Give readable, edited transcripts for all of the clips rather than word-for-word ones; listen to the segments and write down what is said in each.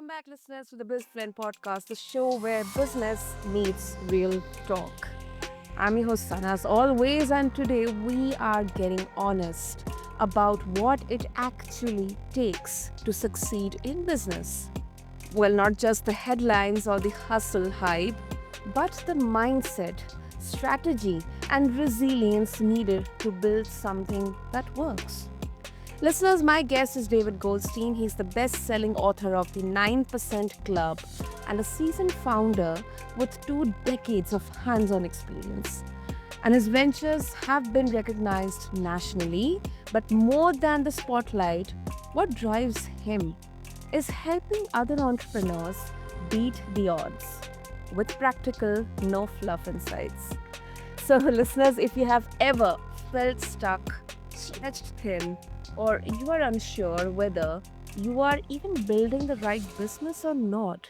Welcome back, listeners, to the BizBlend podcast, the show where business meets real talk. I'm your host, Sana, as always, and today we are getting honest about what it actually takes to succeed in business. Well, not just the headlines or the hustle hype, but the mindset, strategy, and resilience needed to build something that works. Listeners, my guest is David Goldstein. He's the best selling author of the 9% Club and a seasoned founder with 2 decades of hands on experience. And his ventures have been recognized nationally, but more than the spotlight, what drives him is helping other entrepreneurs beat the odds with practical, no fluff insights. So, listeners, if you have ever felt stuck, stretched thin, or you are unsure whether you are even building the right business or not,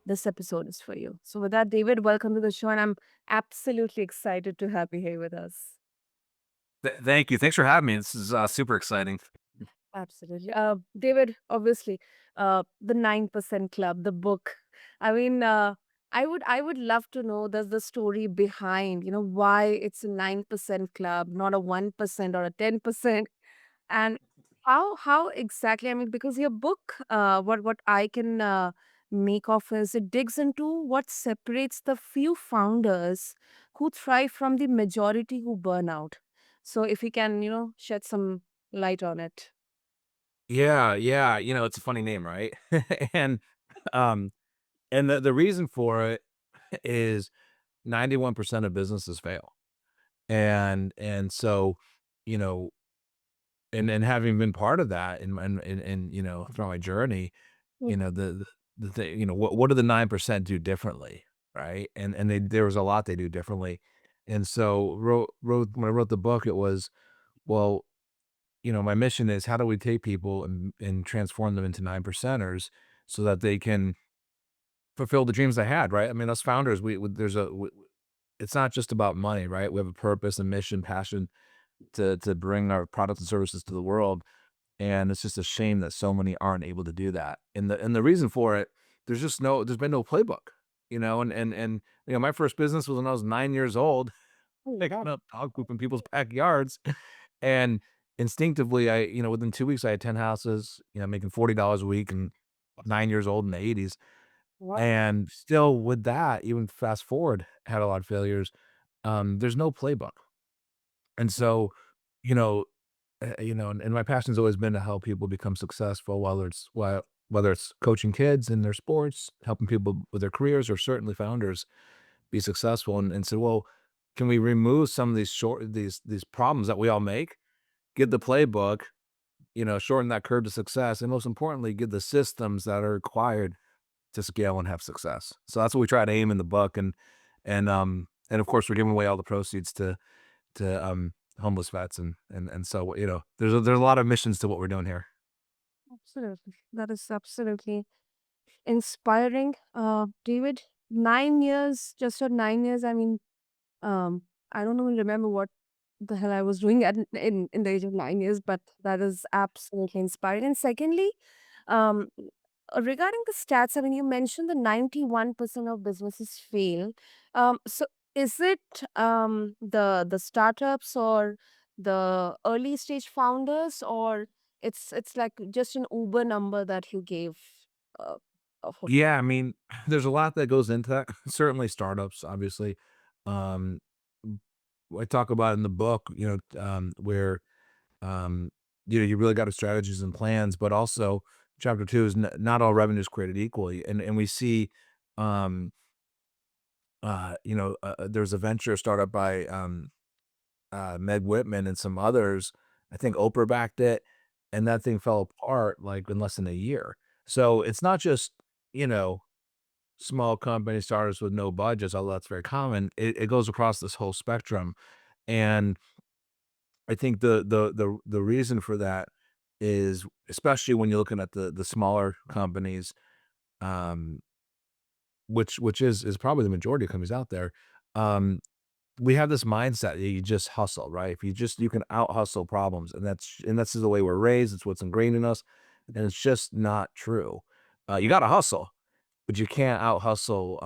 this episode is for you. So, with that, David, welcome to the show, and I'm absolutely excited to have you here with us. Thank you. Thanks for having me. This is super exciting. Absolutely. David, obviously, the 9% Club, the book. I mean, I would love to know the story behind, why it's a 9% club, not a 1% or a 10%. And how exactly, I mean, because your book, what I can make of is it digs into what separates the few founders who thrive from the majority who burn out. So if you can, shed some light on it. Yeah. It's a funny name, right? and um, and the reason for it is 91% of businesses fail, and so you know, and having been part of that throughout my journey, Mm. you know the thing, what do the 9% do differently, right? And there was a lot they do differently, and so wrote when I wrote the book, it was well. My mission is how do we take people and transform them into 9 percenters so that they can fulfill the dreams they had, right? I mean, us founders, it's not just about money, right? We have a purpose, a mission, passion to bring our products and services to the world, and it's just a shame that so many aren't able to do that. And the reason for it, there's been no playbook, and my first business was when I was 9 years old. I got up dog poop in people's backyards. And instinctively, within 2 weeks, I had 10 houses, making $40 a week and 9 years old in the '80s. Wow. And still with that, even fast forward, had a lot of failures. There's no playbook. And so, you know, and my passion's always been to help people become successful, whether it's coaching kids in their sports, helping people with their careers, or certainly founders be successful. And so, well, can we remove some of these problems that we all make? Get the playbook, shorten that curve to success, and most importantly, get the systems that are required to scale and have success. So that's what we try to aim in the book, and of course, we're giving away all the proceeds to homeless vets, and so there's a lot of missions to what we're doing here. Absolutely. That is absolutely inspiring. David, 9 years, just for 9 years. I mean, um, I don't even remember what the hell I was doing in the age of 9 years, but that is absolutely inspiring. And secondly, um, regarding the stats, I mean, you mentioned the 91% of businesses fail. So is it the startups or the early stage founders, or it's like just an Uber number that you gave? Uh, of Yeah, I mean, there's a lot that goes into that. Certainly startups, obviously. Um, I talk about in the book, where Um, you really got to strategies and plans, but also chapter 2 is not all revenue is created equally. And we see, um, there's a venture startup by Meg Whitman and some others. I think Oprah backed it, and that thing fell apart like in less than a year. So it's not just, you know, small company starters with no budgets, although that's very common. It goes across this whole spectrum. And I think the reason for that is, especially when you're looking at the smaller companies, um, which is probably the majority of companies out there, um, we have this mindset that you just hustle, right? If you can out hustle problems, and that's just the way we're raised. It's what's ingrained in us, and it's just not true. You got to hustle, but you can't out hustle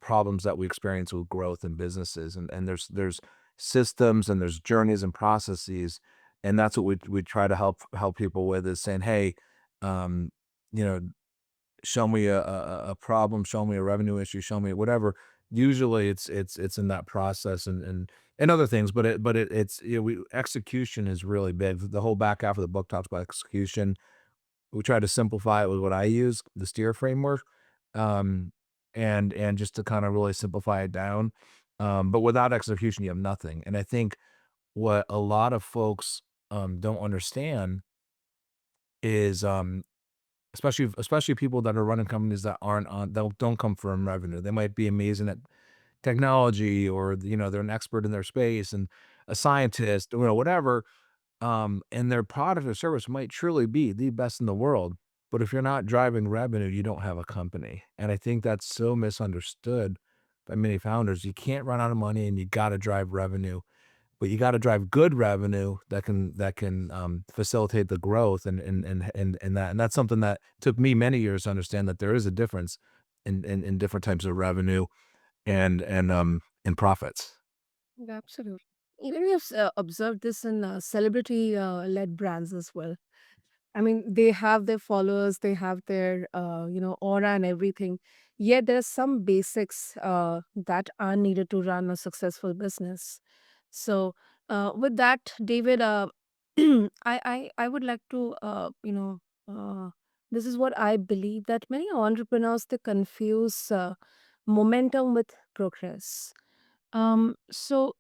problems that we experience with growth in businesses. And there's systems and there's journeys and processes, and that's what we try to help people with is saying, hey, um, you know, show me a problem, show me a revenue issue, show me whatever. Usually it's in that process and other things, but it's we execution is really big. The whole back half of the book talks about execution. We try to simplify it with what I use, the STEER framework, um, and just to kind of really simplify it down. But without execution, you have nothing. And I think what a lot of folks don't understand is especially people that are running companies that aren't on that don't come from revenue. They might be amazing at technology or they're an expert in their space and a scientist, whatever. And their product or service might truly be the best in the world. But if you're not driving revenue, you don't have a company. And I think that's so misunderstood by many founders. You can't run out of money and you got to drive revenue, but you got to drive good revenue that can facilitate the growth and that's something that took me many years to understand that there is a difference in different types of revenue and profits. Yeah, absolutely. Even we have observed this in celebrity led brands as well. I mean, they have their followers, they have their, aura and everything. Yet there are some basics that are needed to run a successful business. So, with that, David, I would like to, this is what I believe that many entrepreneurs they confuse momentum with progress. So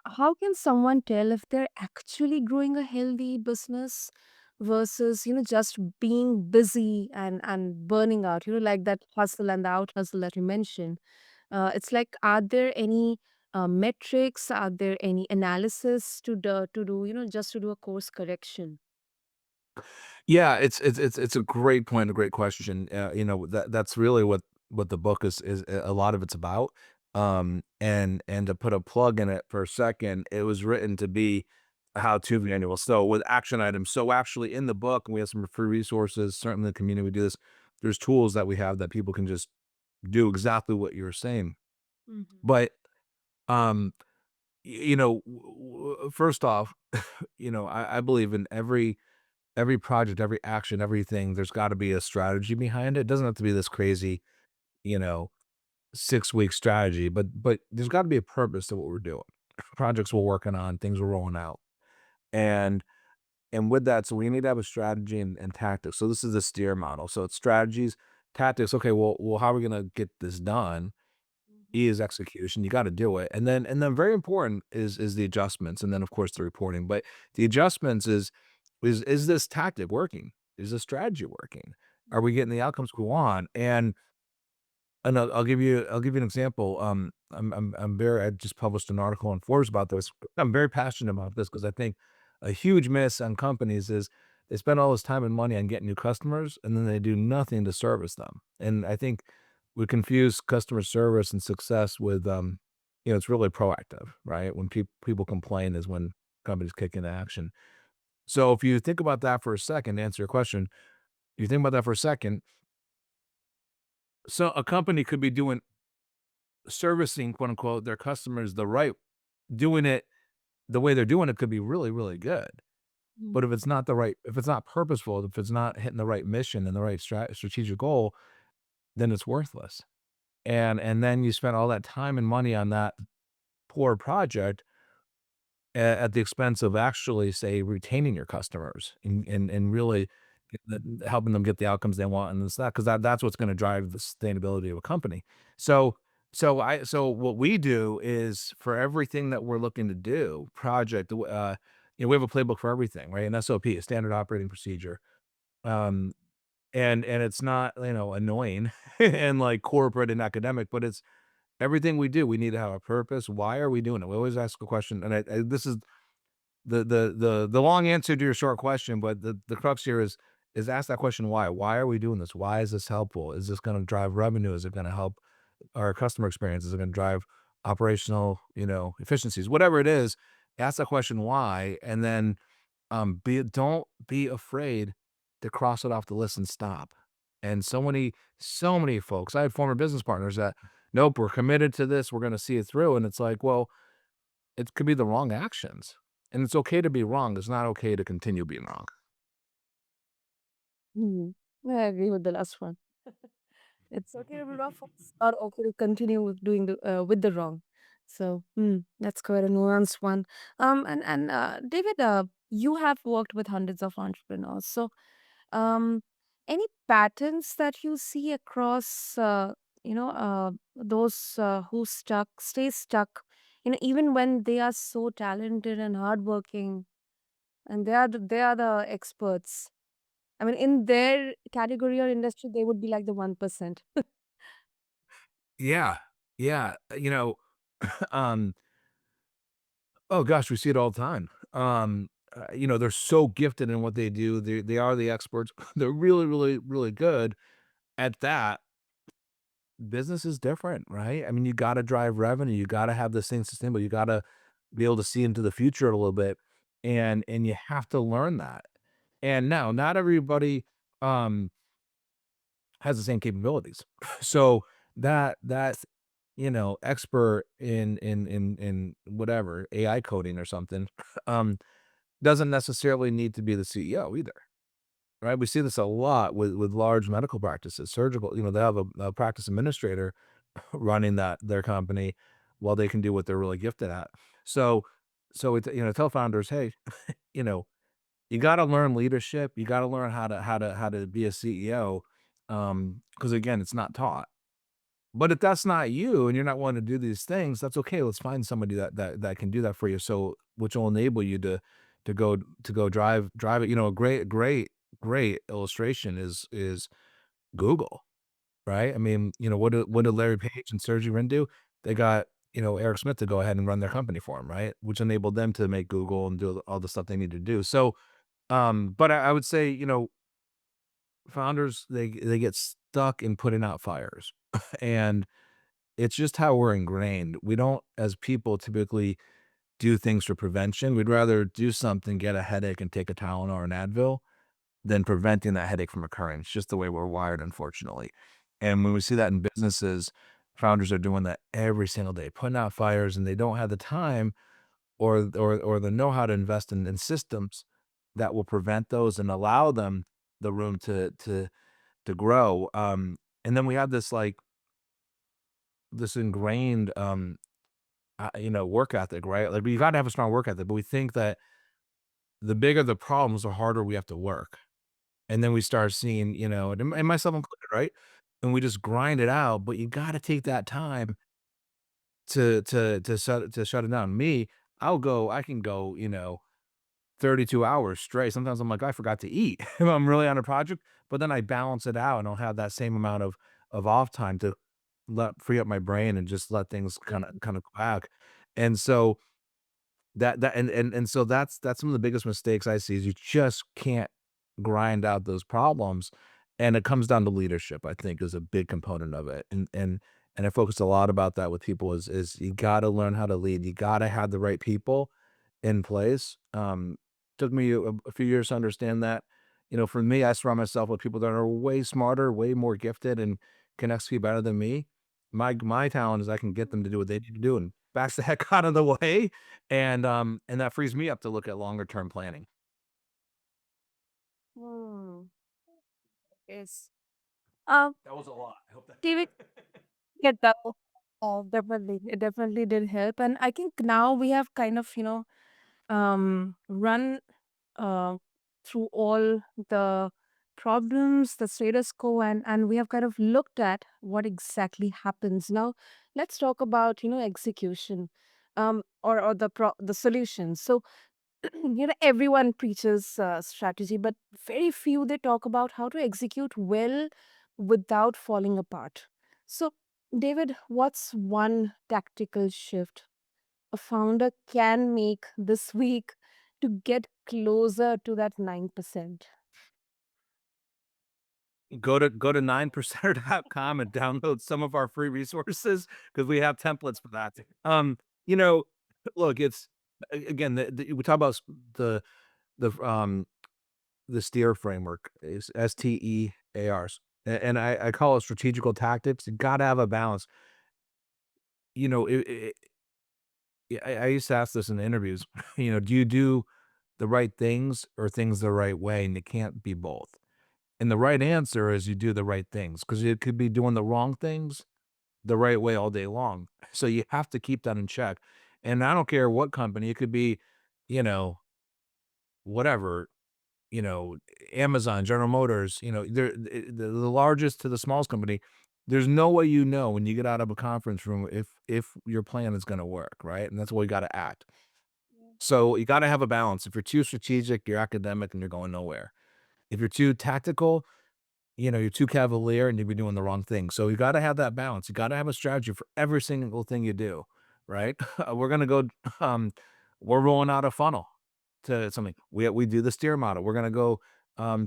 how can someone tell if they're actually growing a healthy business versus just being busy and burning out, like that hustle and the out hustle that you mentioned? It's like, are there any metrics, are there any analysis to do just to do a course correction? Yeah, it's a great point, a great question. That's really what the book is a lot of it's about. And to put a plug in it for a second, it was written to be a how-to manual. So with action items. So actually in the book, and we have some free resources, certainly in the community we do this. There's tools that we have that people can just do exactly what you were saying. Mhm. But um, first off, I believe in every project, every action, everything, there's gotta be a strategy behind it. It doesn't have to be this crazy, you know, 6-week strategy, but there's gotta be a purpose to what we're doing. Projects we're working on, things we're rolling out. And and with that, so we need to have a strategy and tactics. So this is the steer model. So it's strategies, tactics. Okay, well, how are we gonna get this done? E Mhm. is execution. You got to do it. And then very important is the adjustments and then of course the reporting. But the adjustments is this tactic working? Is this strategy working? Are we getting the outcomes we want? And I'll give you an example. I'm very I just published an article on Forbes about this. I'm very passionate about this because I think a huge miss on companies is they spend all this time and money on getting new customers and then they do nothing to service them. And I think we confuse customer service and success with it's really proactive, right? When people complain is when companies kick into action. So if you think about that for a second, to answer your question, you think about that for a second. So a company could be doing servicing, quote unquote, their customers the right doing it the way they're doing it could be really, really good. But if it's not purposeful, if it's not hitting the right mission and the right strategic goal, then it's worthless. And then you spend all that time and money on that poor project at the expense of actually, say, retaining your customers and really helping them get the outcomes they want and this that because that's what's going to drive the sustainability of a company. So so what we do is for everything that we're looking to do, we have a playbook for everything, right? An SOP, a standard operating procedure. Um, and it's not annoying and like corporate and academic, but it's everything we do. We need to have a purpose. Why are we doing it? We always ask a question, and this is the long answer to your short question, but the crux here is ask that question why. Why are we doing this? Why is this helpful? Is this gonna drive revenue? Is it gonna help our customer experience? Is it gonna drive operational, efficiencies? Whatever it is, ask that question why, and then don't be afraid to cross it off the list and stop. And so many folks, I had former business partners that, nope, we're committed to this. We're going to see it through. And it's like, well, it could be the wrong actions. And it's okay to be wrong. It's not okay to continue being wrong. Mhm. I agree with the last one. It's okay to be wrong, folks, or okay to continue with doing with the wrong. So that's quite a nuanced one. David, you have worked with hundreds of entrepreneurs. So, um, any patterns that you see across, those who stay stuck, even when they are so talented and hardworking, and they are the experts. I mean, in their category or industry, they would be like the 1%. Yeah. Yeah. Um, oh gosh, we see it all the time. They're so gifted in what they do. They are the experts. They're really, really, really good at that. Business is different, right? I mean, you gotta drive revenue, you gotta have this thing sustainable, you gotta be able to see into the future a little bit, and you have to learn that. And now, not everybody, um, has the same capabilities. So that expert in whatever, AI coding or something, um, doesn't necessarily need to be the CEO either. Right? We see this a lot with large medical practices, surgical, they have a practice administrator running their company while they can do what they're really gifted at. So tell founders, "Hey, you know, you gotta learn leadership, you gotta learn how to be a CEO, because again, it's not taught. But if that's not you and you're not wanting to do these things, that's okay. Let's find somebody that can do that for you. So which will enable you to go drive it. A great illustration is Google, right? I mean, what did Larry Page and Sergey Brin do? They got, Eric Schmidt to go ahead and run their company for them, right? Which enabled them to make Google and do all the stuff they need to do. So, but I would say, founders, they get stuck in putting out fires. And it's just how we're ingrained. We don't, as people, typically do things for prevention. We'd rather do something, get a headache, and take a Tylenol or an Advil than preventing that headache from occurring. It's just the way we're wired, unfortunately. And when we see that in businesses, founders are doing that every single day, putting out fires, and they don't have the time or the know-how to invest in systems that will prevent those and allow them the room to grow. And then we have this ingrained work ethic, right? Like, we gotta have a strong work ethic, but we think that the bigger the problems, the harder we have to work. And then we start seeing, and myself included, right? And we just grind it out, but you gotta take that time to shut it down. I can go, 32 hours straight. Sometimes I'm like, "I forgot to eat." If I'm really on a project, but then I balance it out, and I'll have that same amount of off time to let free up my brain and just let things kinda go back. And so so that's some of the biggest mistakes I see is you just can't grind out those problems, and it comes down to leadership, I think, is a big component of it, and I focus a lot about that with people is you gotta learn how to lead, you gotta have the right people in place. Took me a few years to understand that. For me, I surround myself with people that are way smarter, way more gifted, and can execute better than me. My talent is I can get them to do what they need to do and backs the heck out of the way, and that frees me up to look at longer term planning. Hmm. Yes. Um, That was a lot. I hope that David, get that. Definitely. It definitely did help. And I think now we have kind of, run uh, through all the problems, the status quo, and we have kind of looked at what exactly happens. Now, let's talk about, execution, or the solutions. So, everyone preaches strategy, but very few they talk about how to execute well without falling apart. So, David, what's one tactical shift a founder can make this week to get closer to that 9%? go to 9percenter.com and download some of our free resources because we have templates for that. You know, look, it's again, we talk about the the the STEER framework, is STEARs, and I call it strategical tactics. You gotta have a balance. You know, yeah, I used to ask this in interviews, do you do the right things or things the right way? And it can't be both. And the right answer is you do the right things because you could be doing the wrong things the right way all day long. So you have to keep that in check. And I don't care what company, it could be, you know, whatever, you know, Amazon, General Motors, they're the largest to the smallest company. There's no way when you get out of a conference room if your plan is going to work, right? And that's why you got to act. So you got to have a balance. If you're too strategic, you're academic and you're going nowhere. If you're too tactical, you're too cavalier and you'd be doing the wrong thing. So you gotta have that balance. You gotta have a strategy for every single thing you do, right? We're gonna go, um, we're rolling out a funnel to something. We do the steer model. We're gonna go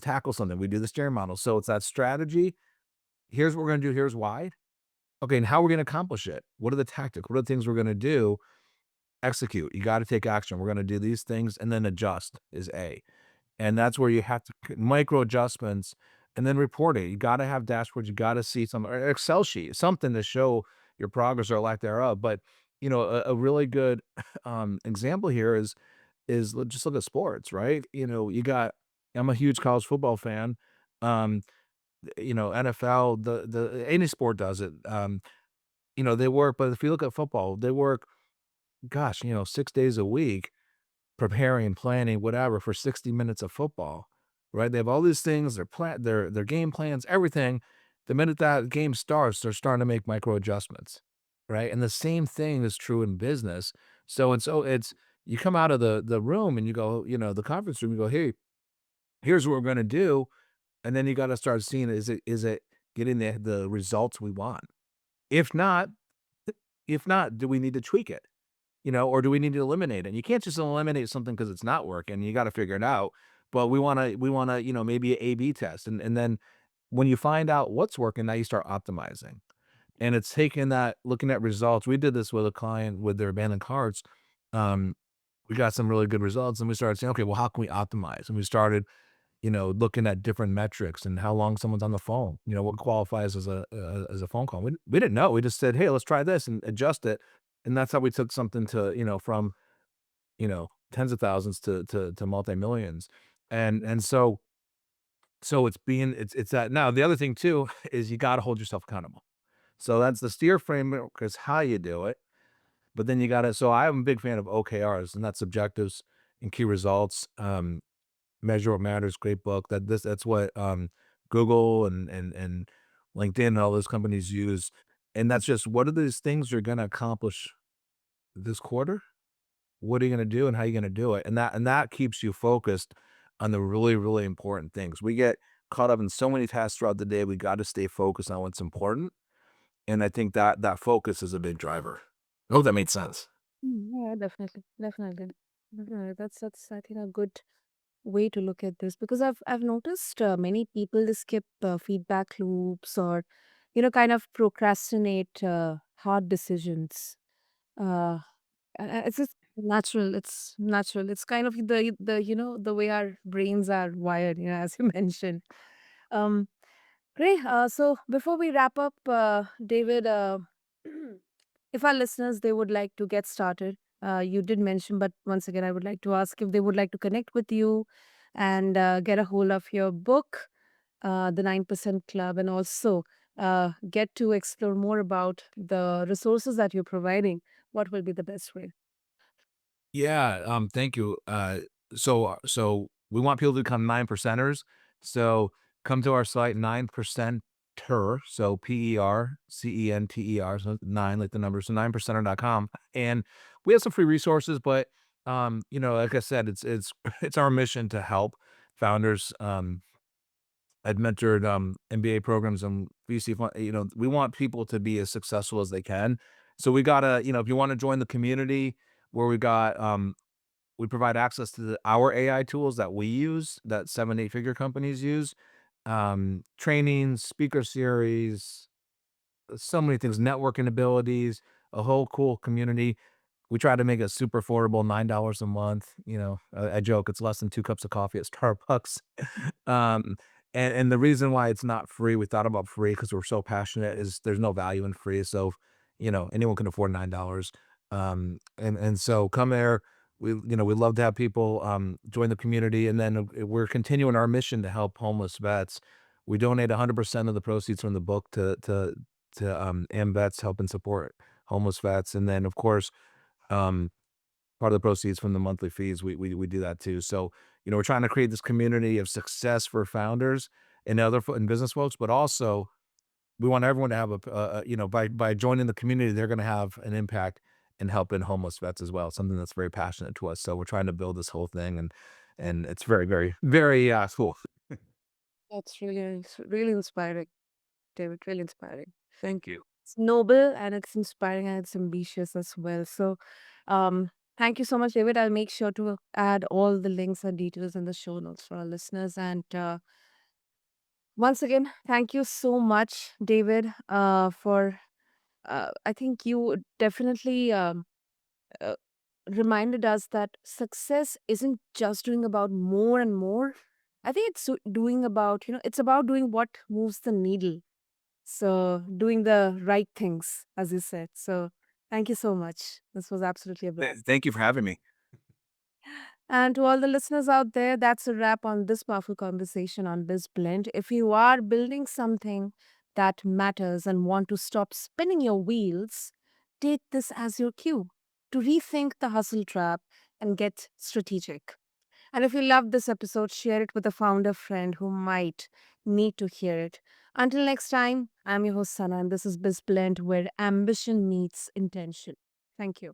tackle something. We do the steer model. So it's that strategy. Here's what we're gonna do. Here's why. Okay, and how we're gonna accomplish it. What are the tactics? What are the things we're gonna do? Execute. You got to take action. We're gonna do these things and then adjust is A. And that's where you have to micro adjustments and then report it. You gotta have dashboards, you gotta see some or Excel sheet, something to show your progress or lack thereof. But, a really good, example here is just look at sports, right? You got I'm a huge college football fan. Um, NFL, the any sport does it. They work, but if you look at football, they work, gosh, 6 days a week preparing, planning, whatever for 60 minutes of football, right? They have all these things, their game plans, everything. The minute that game starts, they're starting to make micro adjustments, right? And the same thing is true in business. So it's you come out of the room and you go, the conference room, you go, hey, here's what we're gonna do. And then you got to start seeing is it getting the results we want? If not, if not, do we need to tweak it? Or do we need to eliminate it? And you can't just eliminate something because it's not working. You got to figure it out. But we wanna, maybe a A/B test. And then when you find out what's working, now you start optimizing. And it's taking that, looking at results. We did this with a client with their abandoned carts. Um, we got some really good results and we started saying, okay, well, how can we optimize? And we started, looking at different metrics and how long someone's on the phone, what qualifies as a phone call. We didn't know. We just said, hey, let's try this and adjust it. And that's how we took something to, from tens of thousands to multi-millions. And so it's that. Now the other thing too is you gotta hold yourself accountable. So that's the steer framework is how you do it, but then you gotta so I'm a big fan of OKRs, and that's objectives and key results. Measure What Matters, great book. That's what, Google and LinkedIn and all those companies use, and that's just what are these things you're gonna accomplish this quarter? What are you gonna do and how are you gonna do it? And that keeps you focused on the really, really important things. We get caught up in so many tasks throughout the day, we gotta stay focused on what's important, and I think that focus is a big driver. I hope that made sense. Yeah, definitely, definitely, definitely. That's I think a good way to look at this because I've noticed many people they skip feedback loops or kind of procrastinate hard decisions. Uh, it's just natural. It's natural. It's kind of the the way our brains are wired. As you mentioned. Um, Great. So before we wrap up, David, if our listeners they would like to get started, you did mention, but once again, I would like to ask if they would like to connect with you and get a hold of your book, The 9% Club, and also get to explore more about the resources that you're providing. What will be the best way? Yeah, thank you. So we want people to become 9 percenters. So come to our site, 9percenter, so PERCENTER, so 9 like the number, so 9percenter.com. And we have some free resources, but like I said, it's it's our mission to help founders. I'd mentored MBA programs and VC fund, we want people to be as successful as they can. So we gotta, if you want to join the community where we provide access to our AI tools that we use, that 7, 8-figure companies use, trainings, speaker series, so many things, networking abilities, a whole cool community. we try to make it super affordable, $9 a month, I joke it's less than 2 cups of coffee at Starbucks. Um, and the reason why it's not free, we thought about free because 'cause we're so passionate, is there's no value in free, so, anyone can afford $9. And so come there, we love to have people, join the community, and then, we're continuing our mission to help homeless vets. We donate 100% of the proceeds from the book to AMVETS, help and support homeless vets, and then, of course, um, part of the proceeds from the monthly fees, we do that too. So, we're trying to create this community of success for founders and and business folks, but also we want everyone to have by joining the community, they're going to have an impact in helping homeless vets as well. Something that's very passionate to us. So we're trying to build this whole thing, and it's very, very, very cool. That's really inspiring, David. Really inspiring. Thank you. It's noble and it's inspiring and it's ambitious as well. So, thank you so much, David. I'll make sure to add all the links and details in the show notes for our listeners. And once again, thank you so much, David, for I think you definitely uh, reminded us that success isn't just doing about more and more. I think it's doing about, it's about doing what moves the needle. So, doing the right things, as you said. So, thank you so much. This was absolutely a blast. Thank you for having me. And to all the listeners out there, that's a wrap on this powerful conversation on BizBlend. If you are building something that matters and want to stop spinning your wheels, take this as your cue to rethink the hustle trap and get strategic. And if you loved this episode, share it with a founder friend who might need to hear it. Until next time, I'm your host Sana, and this is BizBlend, where ambition meets intention. Thank you.